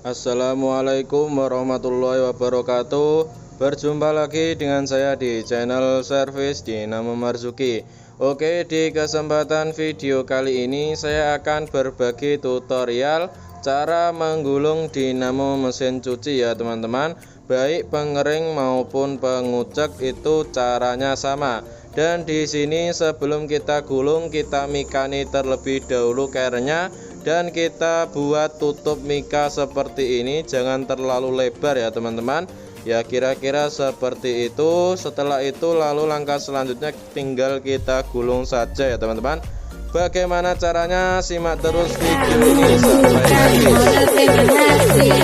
Assalamualaikum warahmatullahi wabarakatuh. Berjumpa lagi dengan saya di channel Service Dinamo Marzuki. Oke, di kesempatan video kali ini saya akan berbagi tutorial cara menggulung dinamo mesin cuci ya teman-teman. Baik pengering maupun pengucek itu caranya sama. Dan di sini sebelum kita gulung, kita mikani terlebih dahulu kerennya. Dan kita buat tutup mika seperti ini, jangan terlalu lebar ya teman-teman. Ya kira-kira seperti itu. Setelah itu lalu langkah selanjutnya tinggal kita gulung saja ya teman-teman. Bagaimana caranya? Simak terus video ini sampai habis.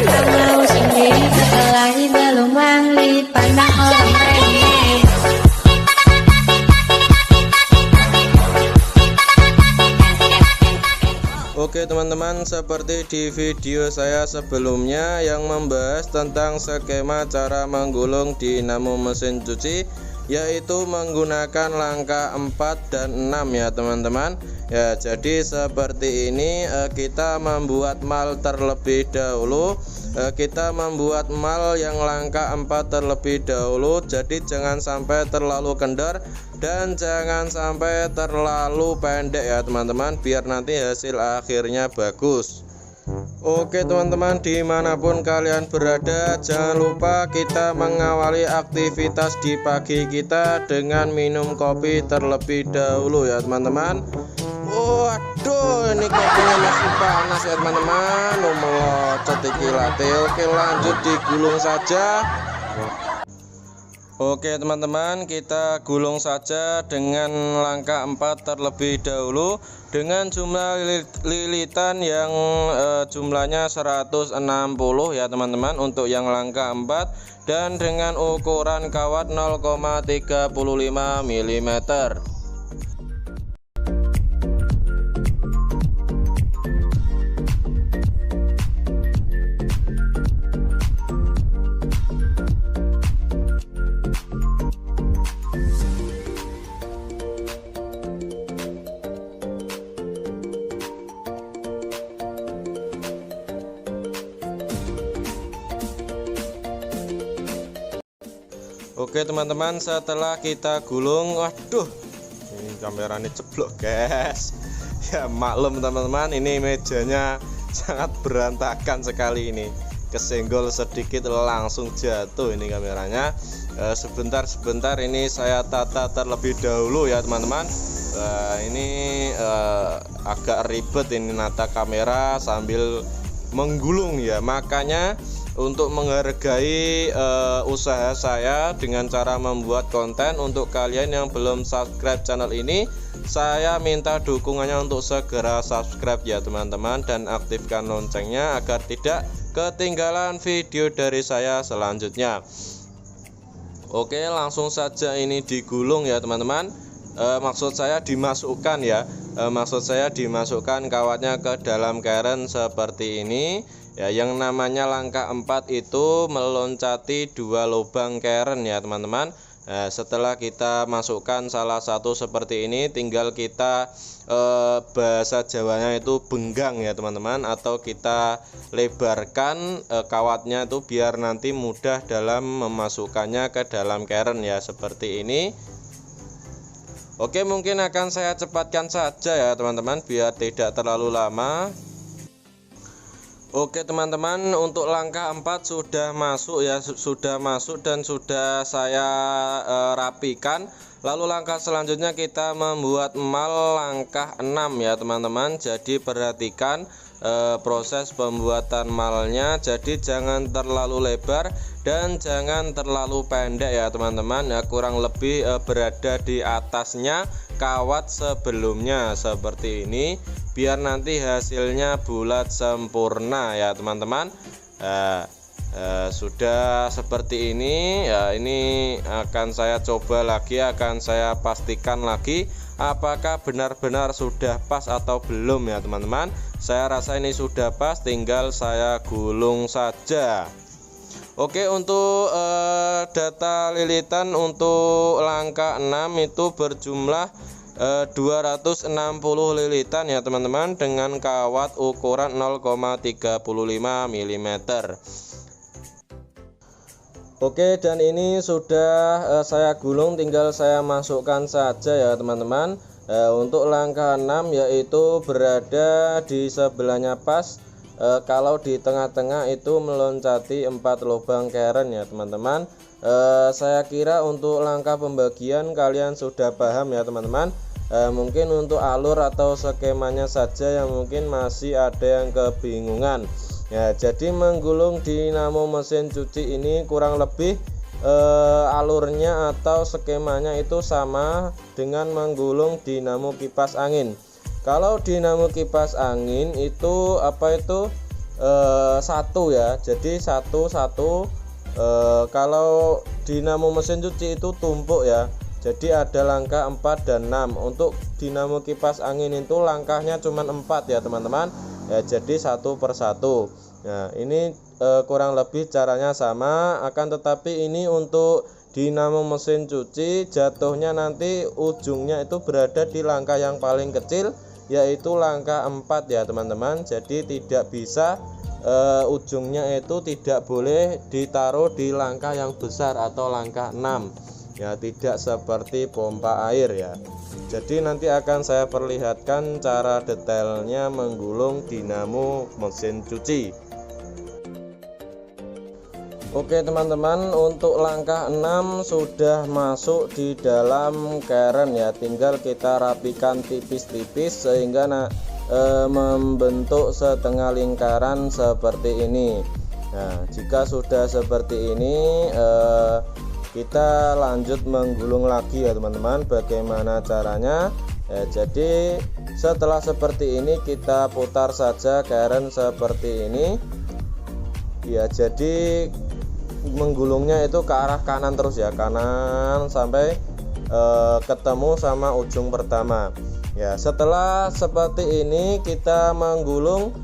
Oke teman-teman, seperti di video saya sebelumnya yang membahas tentang skema cara menggulung dinamo mesin cuci, yaitu menggunakan langkah 4 dan 6 ya teman-teman. Ya, jadi seperti ini kita membuat mal terlebih dahulu. Kita membuat mal yang langkah 4 terlebih dahulu. Jadi jangan sampai terlalu kendor dan jangan sampai terlalu pendek ya teman-teman, biar nanti hasil akhirnya bagus. Oke teman-teman, dimanapun kalian berada, jangan lupa kita mengawali aktivitas di pagi kita dengan minum kopi terlebih dahulu ya teman-teman. Waduh, ini kopinya masih panas ya teman-teman. Melocot iki latte. Oke, lanjut digulung saja. Oke teman-teman, kita gulung saja dengan langkah 4 terlebih dahulu dengan jumlah lilitan yang jumlahnya 160 ya teman-teman untuk yang langkah 4, dan dengan ukuran kawat 0,35 mm. Oke teman-teman, setelah kita gulung, waduh, ini kameranya ceblok guys. Ya maklum teman-teman, ini mejanya sangat berantakan sekali ini. Kesenggol sedikit langsung jatuh ini kameranya. Sebentar ini saya tata terlebih dahulu ya teman-teman. Ini agak ribet ini nata kamera sambil menggulung ya, makanya untuk menghargai usaha saya dengan cara membuat konten untuk kalian yang belum subscribe channel ini, saya minta dukungannya untuk segera subscribe ya teman-teman, dan aktifkan loncengnya agar tidak ketinggalan video dari saya selanjutnya. Oke, langsung saja ini digulung ya teman-teman. Maksud saya dimasukkan ya, maksud saya dimasukkan kawatnya ke dalam keren seperti ini ya. Yang namanya langkah 4 itu meloncati 2 lubang keren ya teman-teman. Setelah kita masukkan salah satu seperti ini, tinggal kita bahasa Jawanya itu benggang ya teman-teman, atau kita lebarkan kawatnya itu biar nanti mudah dalam memasukkannya ke dalam keren ya, seperti ini. Oke, mungkin akan saya cepatkan saja ya teman-teman biar tidak terlalu lama. Oke teman-teman, untuk langkah 4 sudah masuk ya, sudah masuk dan sudah saya rapikan. Lalu langkah selanjutnya kita membuat mal langkah 6 ya teman-teman. Jadi perhatikan proses pembuatan malnya, jadi jangan terlalu lebar dan jangan terlalu pendek ya teman-teman ya, kurang lebih berada di atasnya kawat sebelumnya seperti ini, biar nanti hasilnya bulat sempurna ya teman-teman. Sudah seperti ini ya, ini akan saya coba lagi, akan saya pastikan lagi apakah benar-benar sudah pas atau belum ya teman-teman. Saya rasa ini sudah pas, tinggal saya gulung saja. Oke, untuk data lilitan untuk langkah 6 itu berjumlah 260 lilitan ya teman-teman, dengan kawat ukuran 0,35 mm. Oke, dan ini sudah saya gulung, tinggal saya masukkan saja ya teman-teman. Untuk langkah 6 yaitu berada di sebelahnya pas, kalau di tengah-tengah itu meloncati 4 lubang keren ya teman-teman. Saya kira untuk langkah pembagian kalian sudah paham ya teman-teman. Mungkin untuk alur atau skemanya saja yang mungkin masih ada yang kebingungan ya. Jadi menggulung dinamo mesin cuci ini kurang lebih alurnya atau skemanya itu sama dengan menggulung dinamo kipas angin. Kalau dinamo kipas angin itu satu ya, jadi satu. Kalau dinamo mesin cuci itu tumpuk ya, jadi ada langkah 4 dan 6. Untuk dinamo kipas angin itu langkahnya cuma 4 ya teman-teman ya, jadi satu per satu. Nah ini kurang lebih caranya sama, akan tetapi ini untuk dinamo mesin cuci jatuhnya nanti ujungnya itu berada di langkah yang paling kecil, yaitu langkah 4 ya teman-teman. Jadi tidak bisa ujungnya itu tidak boleh ditaruh di langkah yang besar atau langkah 6 ya, tidak seperti pompa air ya. Jadi nanti akan saya perlihatkan cara detailnya menggulung dinamo mesin cuci. Oke teman-teman, untuk langkah 6 sudah masuk di dalam keren ya, tinggal kita rapikan tipis-tipis sehingga membentuk setengah lingkaran seperti ini. Nah jika sudah seperti ini, kita lanjut menggulung lagi ya teman-teman. Bagaimana caranya ya? Jadi setelah seperti ini kita putar saja keren seperti ini ya. Jadi menggulungnya itu ke arah kanan terus ya, kanan sampai ketemu sama ujung pertama ya. Setelah seperti ini kita menggulung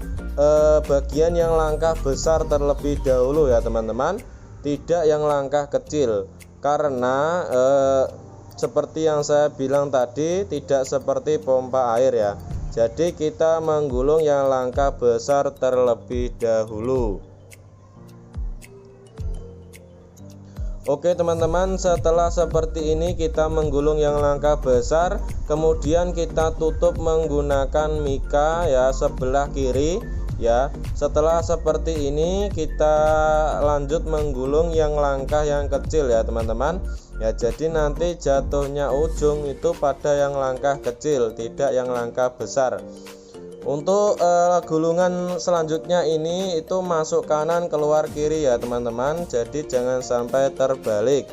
bagian yang langkah besar terlebih dahulu ya teman-teman, tidak yang langkah kecil, karena seperti yang saya bilang tadi tidak seperti pompa air ya. Jadi kita menggulung yang langkah besar terlebih dahulu. Oke teman-teman, setelah seperti ini kita menggulung yang langkah besar, kemudian kita tutup menggunakan mika ya sebelah kiri ya. Setelah seperti ini kita lanjut menggulung yang langkah yang kecil ya teman-teman ya. Jadi nanti jatuhnya ujung itu pada yang langkah kecil, tidak yang langkah besar. Untuk gulungan selanjutnya ini itu masuk kanan keluar kiri ya teman-teman, jadi jangan sampai terbalik.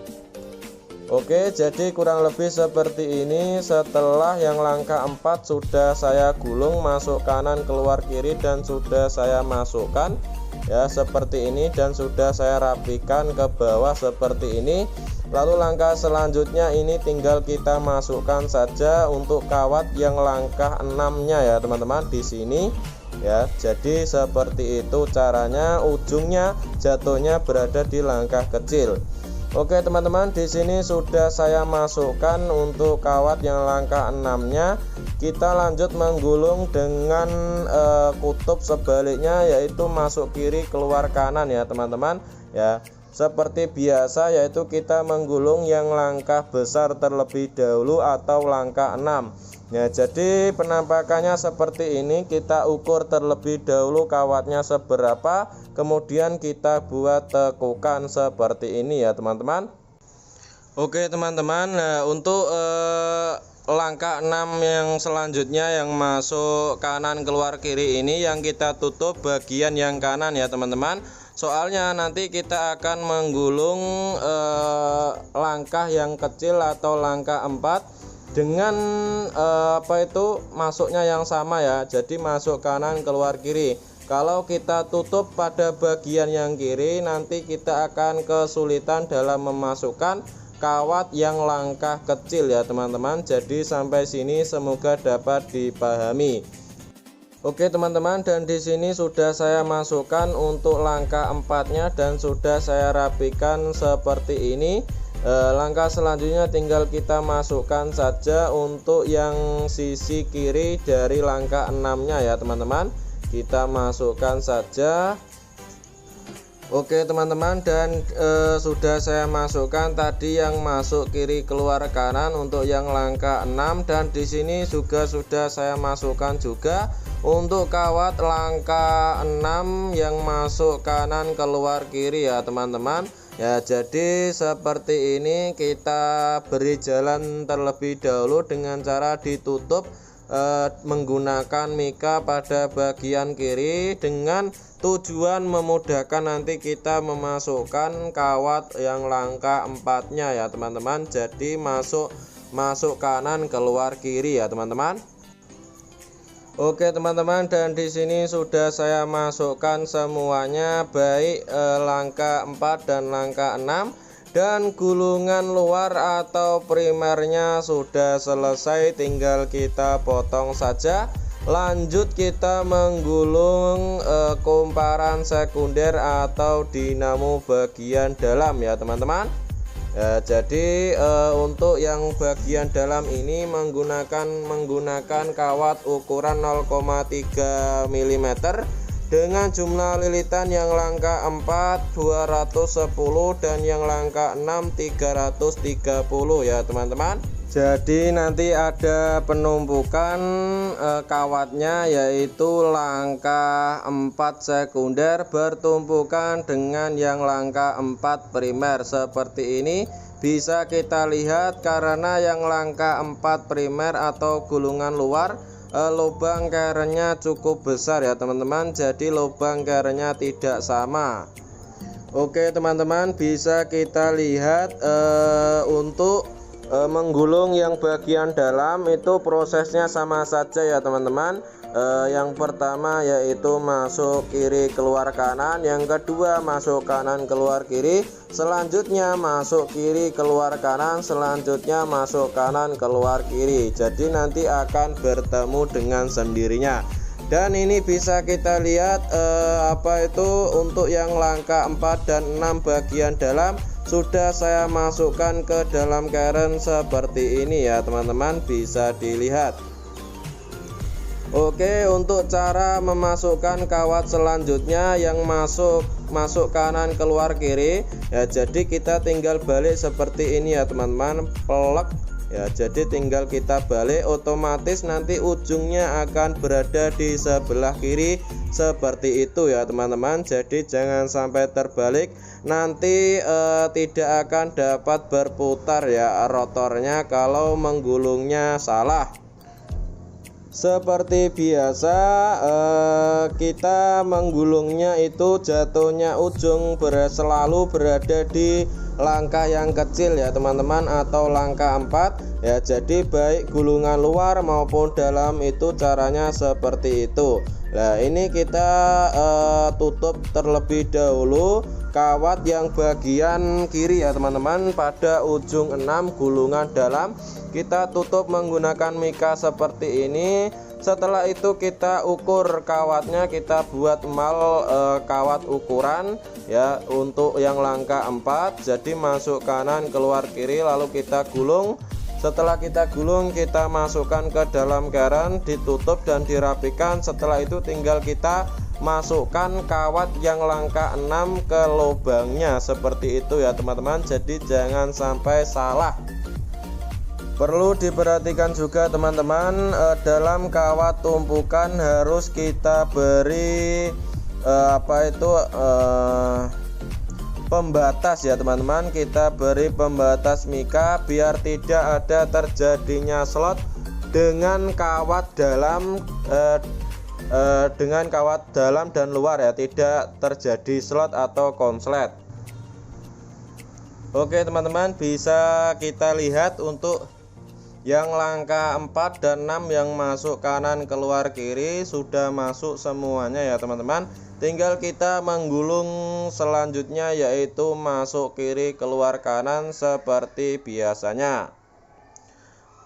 Oke, jadi kurang lebih seperti ini. Setelah yang langkah 4 sudah saya gulung masuk kanan keluar kiri dan sudah saya masukkan ya seperti ini, dan sudah saya rapikan ke bawah seperti ini. Lalu langkah selanjutnya ini tinggal kita masukkan saja untuk kawat yang langkah 6-nya ya teman-teman di sini ya. Jadi seperti itu caranya, ujungnya jatuhnya berada di langkah kecil. Oke teman-teman, di sini sudah saya masukkan untuk kawat yang langkah 6-nya. Kita lanjut menggulung dengan kutub sebaliknya, yaitu masuk kiri keluar kanan ya teman-teman ya. Seperti biasa, yaitu kita menggulung yang langkah besar terlebih dahulu atau langkah 6 ya. Jadi penampakannya seperti ini, kita ukur terlebih dahulu kawatnya seberapa, kemudian kita buat tekukan seperti ini ya teman-teman. Oke teman-teman, nah, untuk langkah 6 yang selanjutnya yang masuk kanan keluar kiri ini yang kita tutup bagian yang kanan ya teman-teman. Soalnya nanti kita akan menggulung langkah yang kecil atau langkah 4 dengan masuknya yang sama ya. Jadi masuk kanan keluar kiri. Kalau kita tutup pada bagian yang kiri, nanti kita akan kesulitan dalam memasukkan kawat yang langkah kecil ya teman-teman. Jadi sampai sini semoga dapat dipahami. Oke teman-teman, dan di sini sudah saya masukkan untuk langkah 4-nya dan sudah saya rapikan seperti ini Langkah selanjutnya tinggal kita masukkan saja untuk yang sisi kiri dari langkah 6-nya ya teman-teman. Kita masukkan saja. Oke teman-teman, dan sudah saya masukkan tadi yang masuk kiri keluar kanan untuk yang langkah 6, dan di sini juga sudah saya masukkan juga untuk kawat langkah 6 yang masuk kanan keluar kiri ya teman-teman. Ya, jadi seperti ini kita beri jalan terlebih dahulu dengan cara ditutup menggunakan mika pada bagian kiri dengan tujuan memudahkan nanti kita memasukkan kawat yang langkah 4-nya ya teman-teman. Jadi masuk kanan keluar kiri ya teman-teman. Oke teman-teman, dan di sini sudah saya masukkan semuanya, baik langkah 4 dan langkah 6, dan gulungan luar atau primernya sudah selesai, tinggal kita potong saja. Lanjut kita menggulung kumparan sekunder atau dinamo bagian dalam ya teman-teman. Ya, jadi untuk yang bagian dalam ini menggunakan kawat ukuran 0,3 mm dengan jumlah lilitan yang langkah 4 210 dan yang langkah 6 330 ya teman-teman. Jadi nanti ada penumpukan kawatnya, yaitu langkah 4 sekunder bertumpukan dengan yang langkah 4 primer seperti ini. Bisa kita lihat karena yang langkah 4 primer atau gulungan luar lubang kerennya cukup besar ya teman-teman, jadi lubang kerennya tidak sama. Oke teman-teman, bisa kita lihat untuk menggulung yang bagian dalam itu prosesnya sama saja ya teman-teman. Yang pertama yaitu masuk kiri keluar kanan, yang kedua masuk kanan keluar kiri, selanjutnya masuk kiri keluar kanan, selanjutnya masuk kanan keluar kiri. Jadi nanti akan bertemu dengan sendirinya. Dan ini bisa kita lihat untuk yang langkah 4 dan 6 bagian dalam sudah saya masukkan ke dalam keren seperti ini ya teman-teman, bisa dilihat. Oke, untuk cara memasukkan kawat selanjutnya yang masuk kanan keluar kiri ya, jadi kita tinggal balik seperti ini ya teman-teman, pelek ya, jadi tinggal kita balik, otomatis nanti ujungnya akan berada di sebelah kiri seperti itu ya teman-teman. Jadi jangan sampai terbalik, nanti tidak akan dapat berputar ya rotornya kalau menggulungnya salah. Seperti biasa kita menggulungnya itu jatuhnya ujung selalu berada di langkah yang kecil ya teman-teman, atau langkah 4 ya. Jadi baik gulungan luar maupun dalam itu caranya seperti itu. Nah ini kita tutup terlebih dahulu kawat yang bagian kiri ya teman-teman, pada ujung 6 gulungan dalam kita tutup menggunakan mika seperti ini. Setelah itu kita ukur kawatnya, kita buat mal kawat ukuran ya untuk yang langkah 4. Jadi masuk kanan keluar kiri, lalu kita gulung. Setelah kita gulung, kita masukkan ke dalam keren, ditutup dan dirapikan. Setelah itu tinggal kita masukkan kawat yang langkah 6 ke lubangnya seperti itu ya teman-teman. Jadi jangan sampai salah. Perlu diperhatikan juga teman-teman, dalam kawat tumpukan harus kita beri pembatas ya teman-teman. Kita beri pembatas mika biar tidak ada terjadinya slot dengan kawat dalam dan luar ya, tidak terjadi slot atau konslet. Oke teman-teman, bisa kita lihat untuk yang langkah 4 dan 6 yang masuk kanan keluar kiri sudah masuk semuanya ya teman-teman. Tinggal kita menggulung selanjutnya, yaitu masuk kiri keluar kanan seperti biasanya.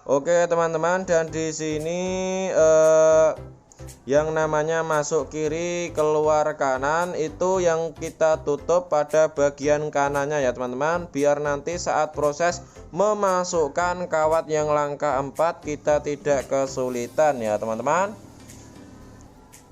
Oke teman-teman, dan di sini Yang namanya masuk kiri keluar kanan itu yang kita tutup pada bagian kanannya ya teman-teman, biar nanti saat proses memasukkan kawat yang langkah 4 kita tidak kesulitan ya teman-teman.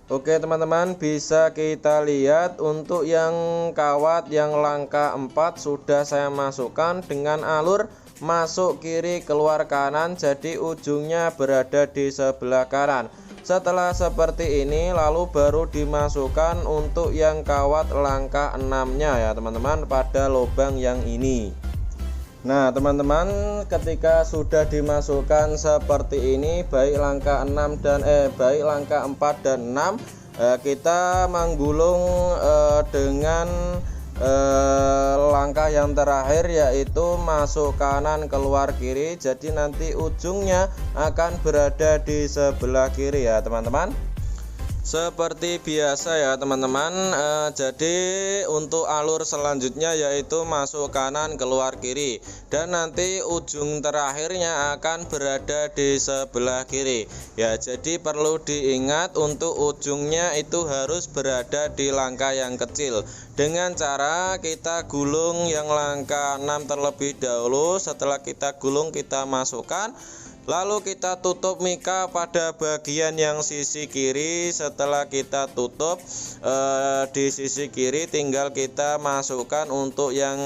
Oke teman-teman, bisa kita lihat untuk yang kawat yang langkah 4 sudah saya masukkan dengan alur masuk kiri keluar kanan, jadi ujungnya berada di sebelah kanan. Setelah seperti ini lalu baru dimasukkan untuk yang kawat langkah 6-nya ya teman-teman pada lubang yang ini. Nah teman-teman, ketika sudah dimasukkan seperti ini baik langkah 4 dan 6, kita menggulung dengan langkah yang terakhir, yaitu masuk kanan keluar kiri, jadi nanti ujungnya akan berada di sebelah kiri ya teman-teman. Seperti biasa ya teman-teman, jadi untuk alur selanjutnya yaitu masuk kanan keluar kiri, dan nanti ujung terakhirnya akan berada di sebelah kiri ya. Jadi perlu diingat untuk ujungnya itu harus berada di langkah yang kecil, dengan cara kita gulung yang langkah 6 terlebih dahulu. Setelah kita gulung kita masukkan, lalu kita tutup mika pada bagian yang sisi kiri. Setelah kita tutup di sisi kiri, tinggal kita masukkan untuk yang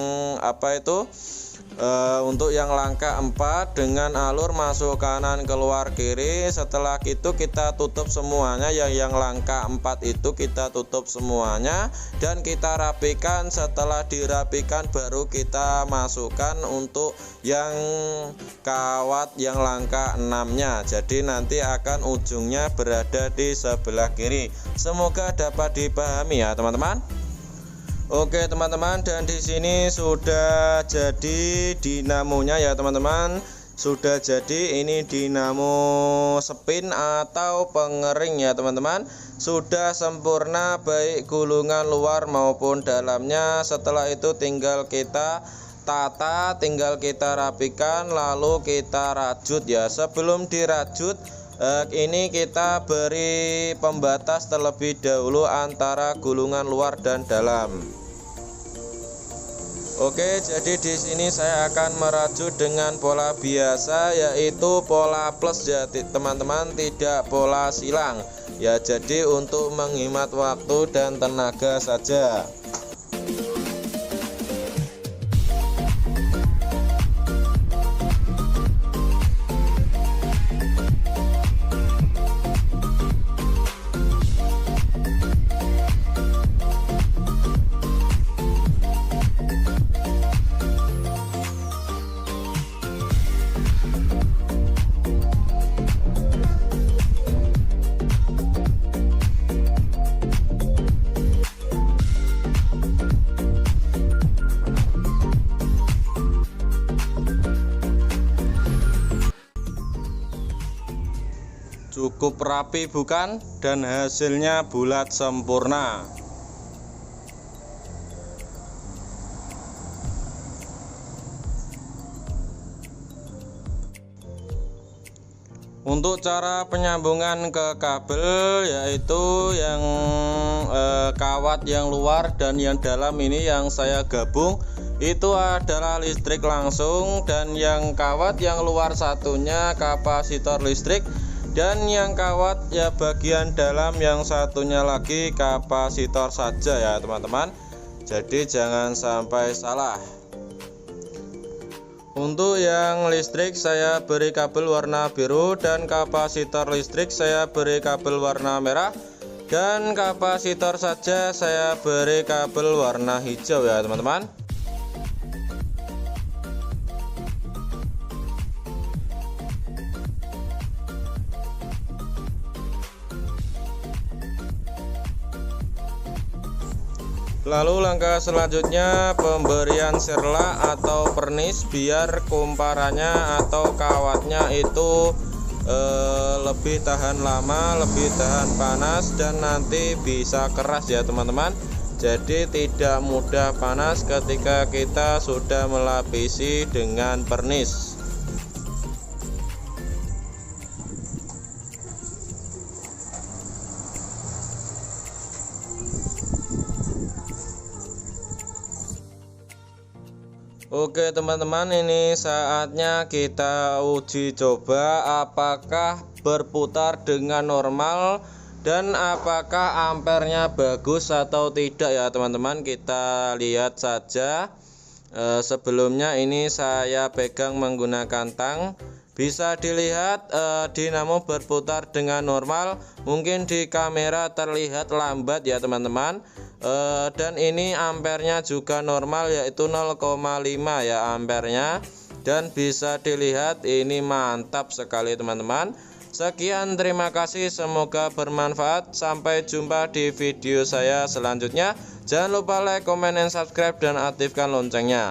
untuk yang langkah 4 dengan alur masuk kanan keluar kiri. Setelah itu kita tutup semuanya, yang langkah 4 itu kita tutup semuanya dan kita rapikan. Setelah dirapikan baru kita masukkan untuk yang kawat yang langkah 6-nya, jadi nanti akan ujungnya berada di sebelah kiri. Semoga dapat dipahami ya teman-teman. Oke teman-teman, dan di sini sudah jadi dinamonya ya teman-teman. Sudah jadi, ini dinamo spin atau pengering ya teman-teman. Sudah sempurna baik gulungan luar maupun dalamnya. Setelah itu tinggal kita tata, tinggal kita rapikan, lalu kita rajut ya. Sebelum dirajut, ini kita beri pembatas terlebih dahulu antara gulungan luar dan dalam. Oke, jadi di sini saya akan merajut dengan pola biasa, yaitu pola plus ya teman-teman, tidak pola silang ya. Jadi untuk menghemat waktu dan tenaga saja. Cukup rapi bukan? Dan hasilnya bulat sempurna. Untuk cara penyambungan ke kabel, yaitu yang kawat yang luar dan yang dalam ini yang saya gabung itu adalah listrik langsung, dan yang kawat yang luar satunya kapasitor listrik, dan yang kawat ya bagian dalam yang satunya lagi kapasitor saja ya teman-teman. Jadi jangan sampai salah. Untuk yang listrik saya beri kabel warna biru, dan kapasitor listrik saya beri kabel warna merah, dan kapasitor saja saya beri kabel warna hijau ya teman-teman. Lalu langkah selanjutnya pemberian serla atau pernis, biar kumparannya atau kawatnya itu lebih tahan lama, lebih tahan panas, dan nanti bisa keras ya teman-teman. Jadi tidak mudah panas ketika kita sudah melapisi dengan pernis. Oke teman-teman, ini saatnya kita uji coba apakah berputar dengan normal dan apakah ampernya bagus atau tidak ya teman-teman. Kita lihat saja. Sebelumnya ini saya pegang menggunakan tang. Bisa dilihat dinamo berputar dengan normal. Mungkin di kamera terlihat lambat ya teman-teman. Dan ini ampernya juga normal, yaitu 0,5 ya ampernya. Dan bisa dilihat ini mantap sekali teman-teman. Sekian, terima kasih, semoga bermanfaat. Sampai jumpa di video saya selanjutnya. Jangan lupa like, comment, dan subscribe, dan aktifkan loncengnya.